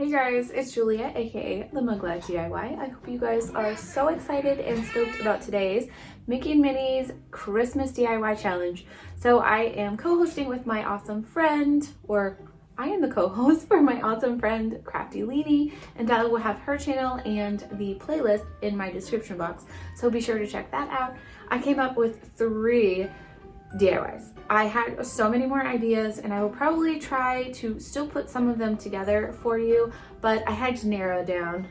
Hey guys, it's Julia, aka the Mugglad DIY. I hope you guys are so excited and stoked about today's Mickey and Minnie's Christmas DIY challenge. So I am co-hosting with my awesome friend, or I am the co-host for my awesome friend, Krafty Leeny, and I will have her channel and the playlist in my description box. So be sure to check that out. I came up with 3 DIYs. I had so many more ideas and I will probably try to still put some of them together for you, but I had to narrow down.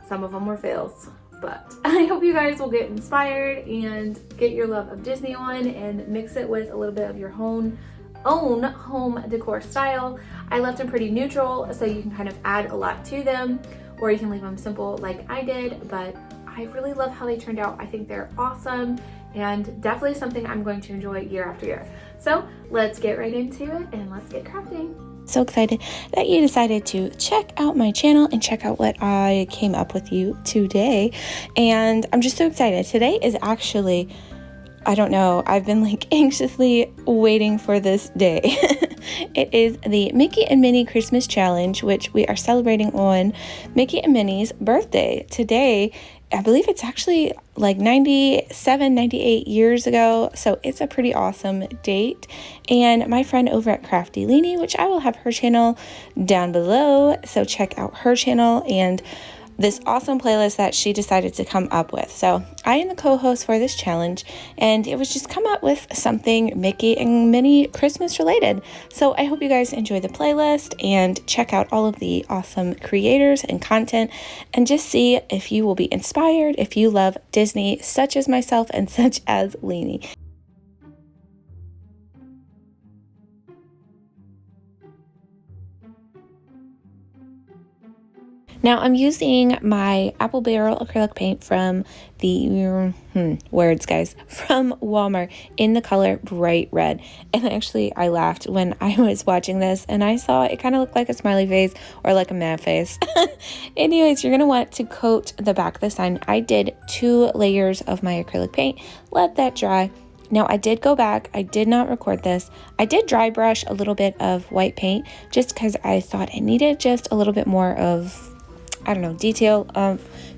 Some of them were fails, but I hope you guys will get inspired and get your love of Disney on and mix it with a little bit of your own home decor style. I left them pretty neutral so you can kind of add a lot to them, or you can leave them simple like I did, but I really love how they turned out. I think they're awesome and definitely something I'm going to enjoy year after year. So let's get right into it and let's get crafting. So excited that you decided to check out my channel and check out what I came up with you today. And I'm just so excited. Today is actually, I don't know, I've been like anxiously waiting for this day. It is the Mickey and Minnie Christmas Challenge, which we are celebrating on Mickey and Minnie's birthday. Today, I believe it's actually like 97, 98 years ago. So it's a pretty awesome date. And my friend over at Krafty Leeny, which I will have her channel down below. So check out her channel and this awesome playlist that she decided to come up with. So I am the co-host for this challenge, and it was just come up with something Mickey and Minnie Christmas related. So I hope you guys enjoy the playlist and check out all of the awesome creators and content and just see if you will be inspired if you love Disney such as myself and such as Leeny. Now I'm using my apple barrel acrylic paint from the, words guys, from Walmart in the color bright red. And actually I laughed when I was watching this and I saw it kind of looked like a smiley face or like a mad face. Anyways, you're going to want to coat the back of the sign. I did 2 layers of my acrylic paint, let that dry. Now I did go back, I did not record this. I did dry brush a little bit of white paint just because I thought it needed just a little bit more of, I don't know, detail,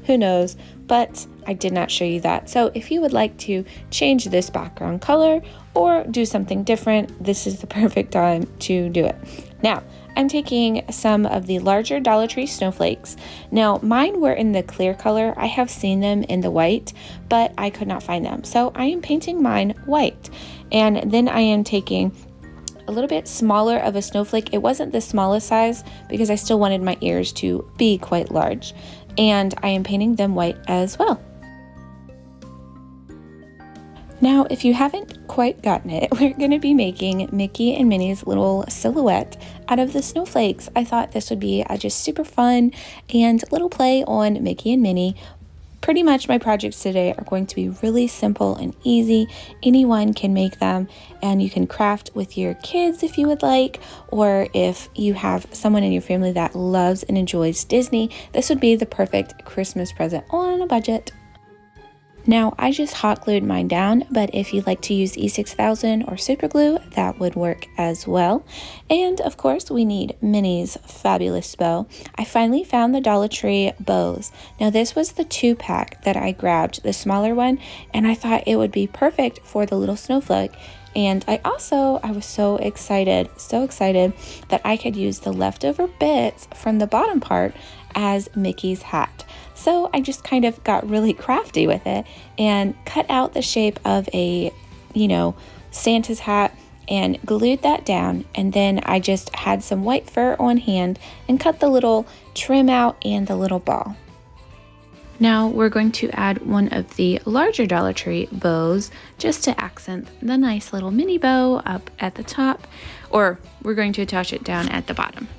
who knows, but I did not show you that. So if you would like to change this background color or do something different, this is the perfect time to do it. Now, I'm taking some of the larger Dollar Tree snowflakes. Now, mine were in the clear color. I have seen them in the white, but I could not find them. So I am painting mine white. And then I am taking a little bit smaller of a snowflake. It wasn't the smallest size because I still wanted my ears to be quite large. And I am painting them white as well. Now, if you haven't quite gotten it, we're going to be making Mickey and Minnie's little silhouette out of the snowflakes. I thought this would be just super fun and a little play on Mickey and Minnie. Pretty much my projects today are going to be really simple and easy. Anyone can make them, and you can craft with your kids if you would like, or if you have someone in your family that loves and enjoys Disney, this would be the perfect Christmas present on a budget. Now, I just hot glued mine down, but if you'd like to use E6000 or super glue, that would work as well. And of course, we need Minnie's fabulous bow. I finally found the Dollar Tree bows. Now, this was the 2-pack that I grabbed, the smaller one, and I thought it would be perfect for the little snowflake. And I was so excited that I could use the leftover bits from the bottom part as Mickey's hat. So I just kind of got really crafty with it and cut out the shape of a, Santa's hat and glued that down. And then I just had some white fur on hand and cut the little trim out and the little ball. Now we're going to add one of the larger Dollar Tree bows just to accent the nice little mini bow up at the top, or we're going to attach it down at the bottom.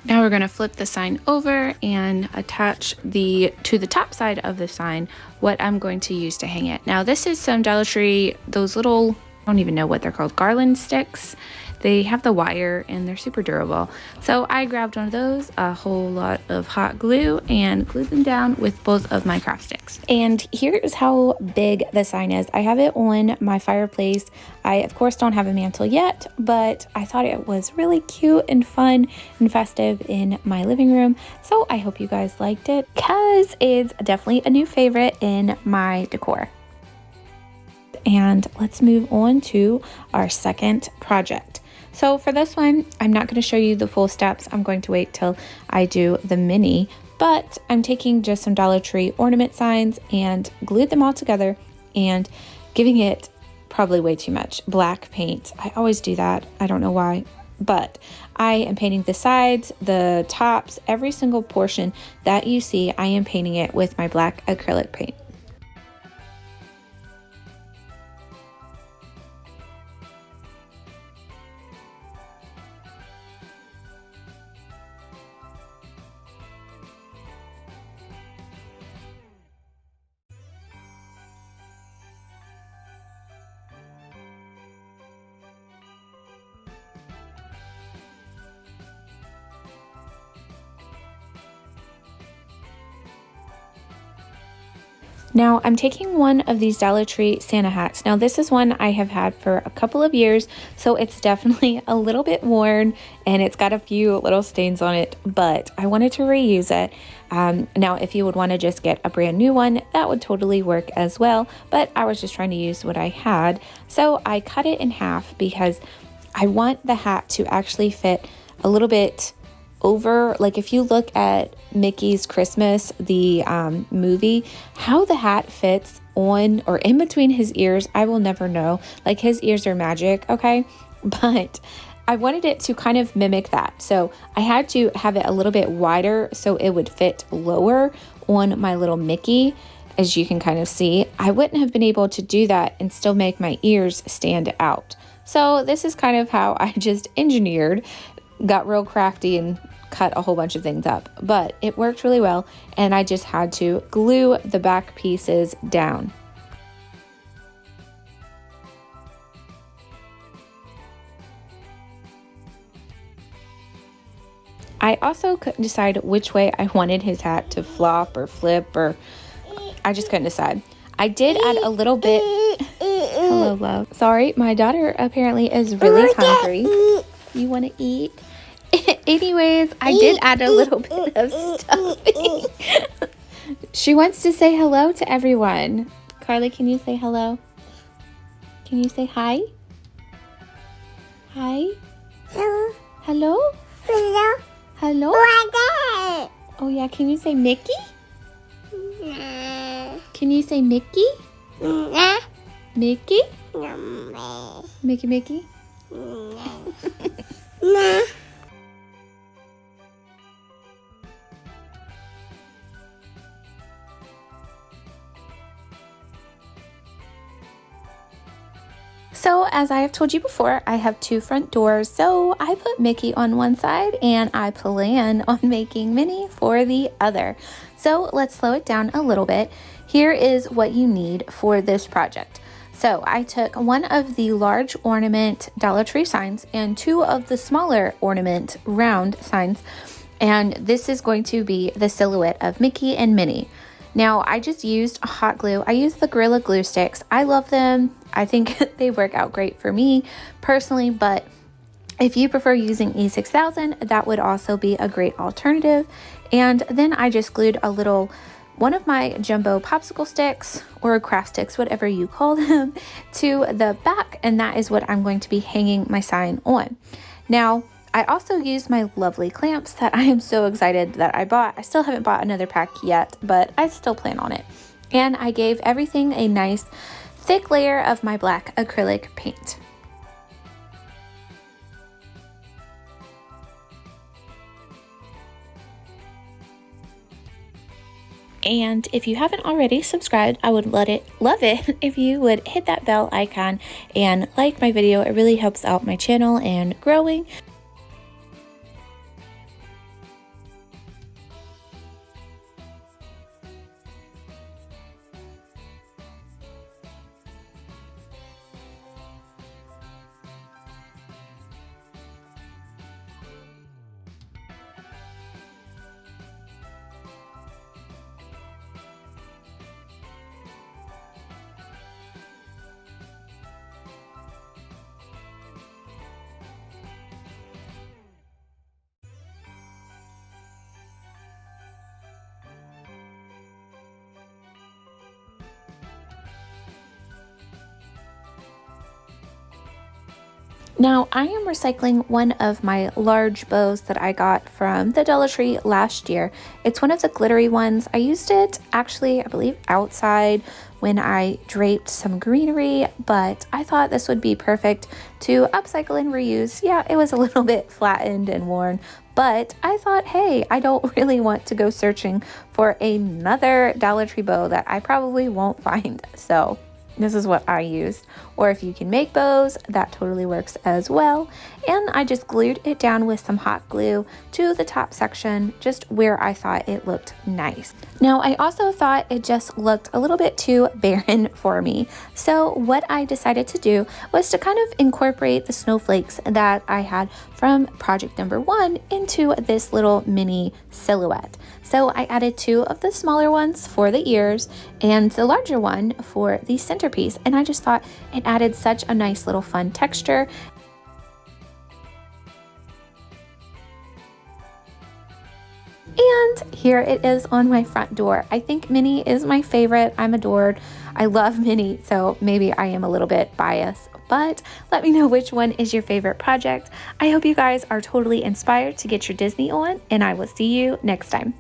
Now we're going to flip the sign over and attach to the top side of the sign what I'm going to use to hang it. Now this is some Dollar Tree, those little, I don't even know what they're called, garland sticks They have the wire and they're super durable. So I grabbed one of those, a whole lot of hot glue, and glued them down with both of my craft sticks. And here's how big the sign is. I have it on my fireplace. I, of course, don't have a mantle yet, but I thought it was really cute and fun and festive in my living room. So I hope you guys liked it, because it's definitely a new favorite in my decor. And let's move on to our second project. So for this one, I'm not going to show you the full steps. I'm going to wait till I do the mini, but I'm taking just some Dollar Tree ornament signs and glued them all together and giving it probably way too much black paint. I always do that. I don't know why, but I am painting the sides, the tops, every single portion that you see, I am painting it with my black acrylic paint. Now I'm taking one of these Dollar Tree Santa hats. Now this is one I have had for a couple of years, so it's definitely a little bit worn and it's got a few little stains on it, but I wanted to reuse it. Now if you would want to just get a brand new one, that would totally work as well, but I was just trying to use what I had. So I cut it in half because I want the hat to actually fit a little bit over, like if you look at Mickey's Christmas, the movie, how the hat fits on or in between his ears, I will never know. Like his ears are magic, okay? But I wanted it to kind of mimic that. So I had to have it a little bit wider so it would fit lower on my little Mickey. As you can kind of see, I wouldn't have been able to do that and still make my ears stand out. So this is kind of how I just engineered, got real crafty and cut a whole bunch of things up, but it worked really well, and I just had to glue the back pieces down. I also couldn't decide which way I wanted his hat to flop or flip, or I just couldn't decide. I did add a little bit. Hello, love. Sorry, my daughter apparently is really hungry. You want to eat? Anyways, I did add a little bit of stuffing. She wants to say hello to everyone. Carly, can you say hello? Can you say hi? Hi? Hello? Hello? Hello? Hello? Oh yeah, can you say Mickey? Can you say Mickey? Mickey? Mickey, Mickey? So as I have told you before, I have two front doors, so I put Mickey on one side and I plan on making Minnie for the other. So let's slow it down a little bit. Here is what you need for this project. So I took one of the large ornament Dollar Tree signs and two of the smaller ornament round signs, and this is going to be the silhouette of Mickey and Minnie. Now, I just used hot glue. I used the Gorilla Glue sticks. I love them. I think they work out great for me personally, but if you prefer using E6000, that would also be a great alternative. And then I just glued a little, one of my jumbo popsicle sticks or craft sticks, whatever you call them, to the back, and that is what I'm going to be hanging my sign on. Now, I also used my lovely clamps that I am so excited that I bought. I still haven't bought another pack yet, but I still plan on it. And I gave everything a nice thick layer of my black acrylic paint. And if you haven't already subscribed, I would love it if you would hit that bell icon and like my video. It really helps out my channel and growing. Now, I am recycling one of my large bows that I got from the Dollar Tree last year. It's one of the glittery ones. I used it actually, I believe, outside when I draped some greenery, but I thought this would be perfect to upcycle and reuse. Yeah, it was a little bit flattened and worn, but I thought, hey, I don't really want to go searching for another Dollar Tree bow that I probably won't find. So this is what I used. Or if you can make bows, that totally works as well. And I just glued it down with some hot glue to the top section, just where I thought it looked nice. Now, I also thought it just looked a little bit too barren for me. So what I decided to do was to kind of incorporate the snowflakes that I had from project number 1 into this little mini silhouette. So I added 2 of the smaller ones for the ears and the larger one for the centerpiece. And I just thought it added such a nice little fun texture. And here it is on my front door. I think Minnie is my favorite. I'm adored. I love Minnie, so maybe I am a little bit biased, but let me know which one is your favorite project. I hope you guys are totally inspired to get your Disney on, and I will see you next time.